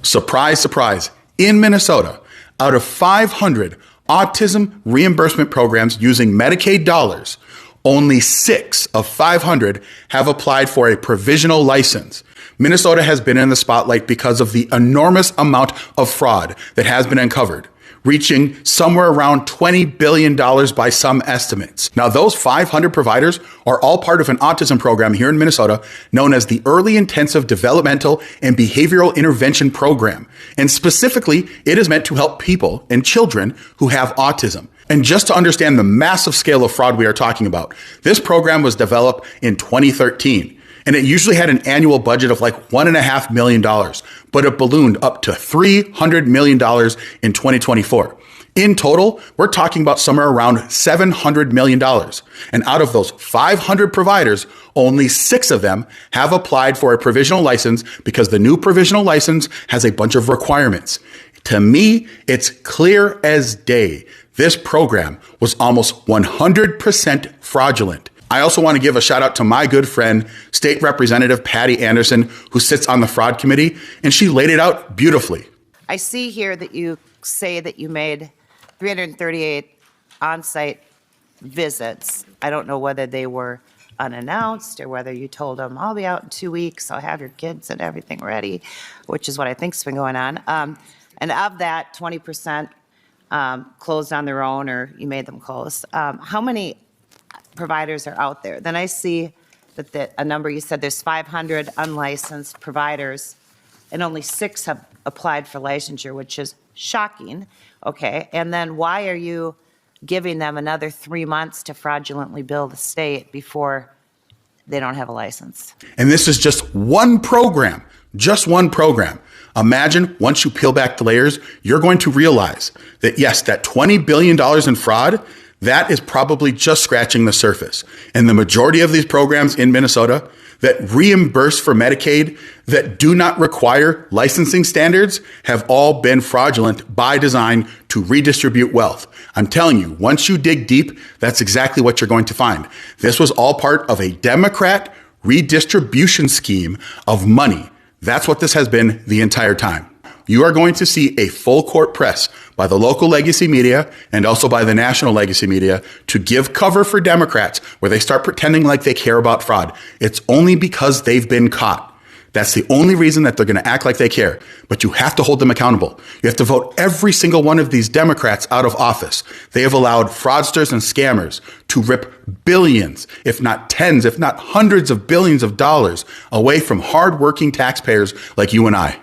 Surprise, surprise. In Minnesota, out of 500 autism reimbursement programs using Medicaid dollars, only 6 of 500 have applied for a provisional license. Minnesota has been in the spotlight because of the enormous amount of fraud that has been uncovered, reaching somewhere around $20 billion by some estimates. Now, those 500 providers are all part of an autism program here in Minnesota known as the Early Intensive Developmental and Behavioral Intervention Program. And specifically, it is meant to help people and children who have autism. And just to understand the massive scale of fraud we are talking about, this program was developed in 2013. And it usually had an annual budget of like $1.5 million, but it ballooned up to $300 million in 2024. In total, we're talking about somewhere around $700 million. And out of those 500 providers, only 6 of them have applied for a provisional license because the new provisional license has a bunch of requirements. To me, it's clear as day. This program was almost 100% fraudulent. I also want to give a shout out to my good friend, State Representative Patty Anderson, who sits on the fraud committee, and she laid it out beautifully. I see here that you say that you made 338 on-site visits. I don't know whether they were unannounced or whether you told them, I'll be out in 2 weeks, I'll have your kids and everything ready, which is what I think's been going on. And of that, 20% closed on their own, or you made them close. How many providers are out there? Then I see that a number, you said there's 500 unlicensed providers and only 6 have applied for licensure, which is shocking. Okay, and then why are you giving them another 3 months to fraudulently bill the state before they don't have a license? And this is just one program, just one program. Imagine once you peel back the layers, you're going to realize that yes, that $20 billion in fraud, that is probably just scratching the surface. And the majority of these programs in Minnesota that reimburse for Medicaid that do not require licensing standards have all been fraudulent by design to redistribute wealth. I'm telling you, once you dig deep, that's exactly what you're going to find. This was all part of a Democrat redistribution scheme of money. That's what this has been the entire time. You are going to see a full court press by the local legacy media and also by the national legacy media to give cover for Democrats where they start pretending like they care about fraud. It's only because they've been caught. That's the only reason that they're going to act like they care. But you have to hold them accountable. You have to vote every single one of these Democrats out of office. They have allowed fraudsters and scammers to rip billions, if not tens, if not hundreds of billions of dollars away from hardworking taxpayers like you and I.